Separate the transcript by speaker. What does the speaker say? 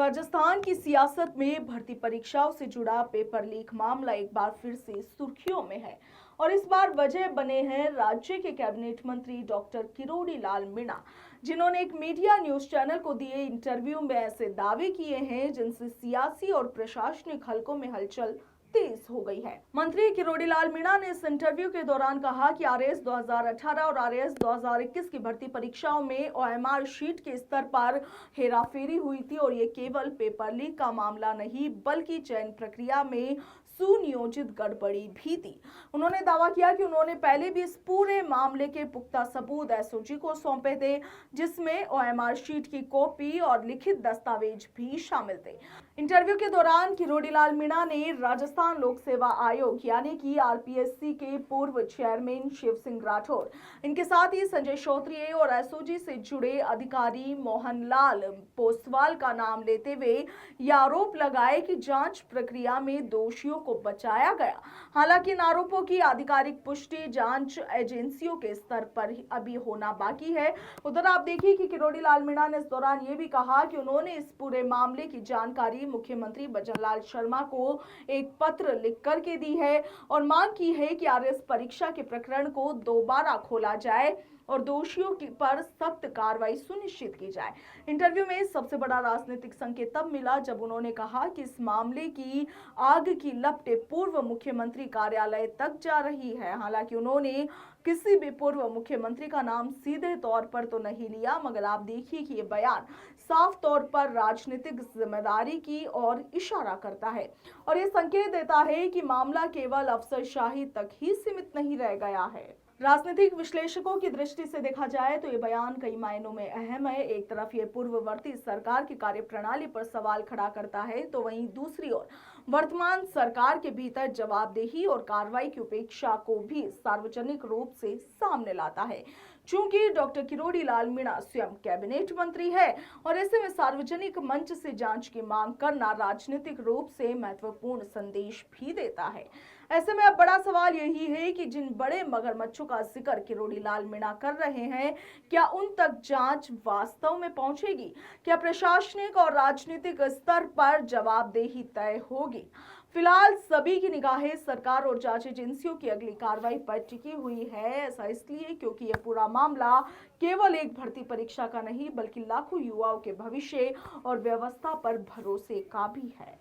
Speaker 1: राजस्थान की सियासत में भर्ती परीक्षाओं से जुड़ा पेपर लीक मामला एक बार फिर से सुर्खियों में है और इस बार वजह बने हैं राज्य के कैबिनेट मंत्री डॉक्टर किरोड़ी लाल मीणा, जिन्होंने एक मीडिया न्यूज चैनल को दिए इंटरव्यू में ऐसे दावे किए हैं जिनसे सियासी और प्रशासनिक हलकों में हलचल तेज हो गई है। मंत्री किरोड़ी लाल मीणा ने इस इंटरव्यू के दौरान कहा कि आरएएस 2018 और आरएएस 2021 की भर्ती परीक्षाओं में ओएमआर शीट के स्तर पर हेराफेरी हुई थी और ये केवल पेपर लीक का मामला नहीं बल्कि चयन प्रक्रिया में सुनियोजित गड़बड़ी भी थी। उन्होंने दावा किया कि उन्होंने पहले भी इस पूरे मामले के पुख्ता सबूत एसओजी को सौंपे थे, जिसमें ओएमआर शीट की कॉपी और लिखित दस्तावेज भी शामिल थे। इंटरव्यू के दौरान किरोड़ी लाल मीणा ने राजस्थान लोक सेवा आयोग यानी कि आरपीएससी के पूर्व चेयरमैन शिव सिंह राठौर, इनके साथ ही संजय श्रोत्रिय और एसओजी से जुड़े अधिकारी मोहनलाल पोसवाल का नाम लेते हुए ये आरोप लगाए कि जांच प्रक्रिया में दोषियों को बचाया गया। हालांकि इन आरोपों की आधिकारिक पुष्टि जांच एजेंसियों के स्तर पर अभी होना बाकी है। उधर आप देखिए कि किरोड़ी लाल मीणा ने इस दौरान ये भी कहा कि उन्होंने इस पूरे मामले की जानकारी मुख्यमंत्री भजनलाल शर्मा को एक पत्र लिख करके दी है और मांग की है कि आरएएस परीक्षा के प्रकरण को दोबारा खोला जाए और दोषियों पर सख्त कार्रवाई सुनिश्चित की जाए। इंटरव्यू में सबसे बड़ा राजनीतिक संकेत तब मिला जब उन्होंने कहा कि इस मामले की आग की लपटें पूर्व मुख्यमंत्री कार्यालय तक जा रही है। हालांकि उन्होंने किसी भी पूर्व मुख्यमंत्री का नाम सीधे तौर पर तो नहीं लिया, मगर आप देखिए कि ये बयान साफ तौर पर राजनीतिक जिम्मेदारी की ओर इशारा करता है और ये संकेत देता है कि मामला केवल अफसरशाही तक ही सीमित नहीं रह गया है। राजनीतिक विश्लेषकों की दृष्टि से देखा जाए तो ये बयान कई मायनों में अहम है। एक तरफ ये पूर्ववर्ती सरकार की कार्यप्रणाली पर सवाल खड़ा करता है, तो वहीं दूसरी ओर वर्तमान सरकार के भीतर जवाबदेही और कार्रवाई की उपेक्षा को भी सार्वजनिक रूप से सामने लाता है। चूंकि डॉक्टर किरोड़ी लाल मीणा स्वयं कैबिनेट मंत्री है और ऐसे में सार्वजनिक मंच से जांच की मांग करना राजनीतिक रूप से महत्वपूर्ण संदेश भी देता है। ऐसे में अब बड़ा सवाल यही है कि जिन बड़े मगरमच्छों का जिक्र किरोड़ी लाल मीणा कर रहे हैं, क्या उन तक जांच वास्तव में पहुंचेगी? क्या प्रशासनिक और राजनीतिक स्तर पर जवाबदेही तय होगी? फिलहाल सभी की निगाहें सरकार और जांच एजेंसियों की अगली कार्रवाई पर टिकी हुई है। ऐसा इसलिए क्योंकि यह पूरा मामला केवल एक भर्ती परीक्षा का नहीं बल्कि लाखों युवाओं के भविष्य और व्यवस्था पर भरोसे का भी है।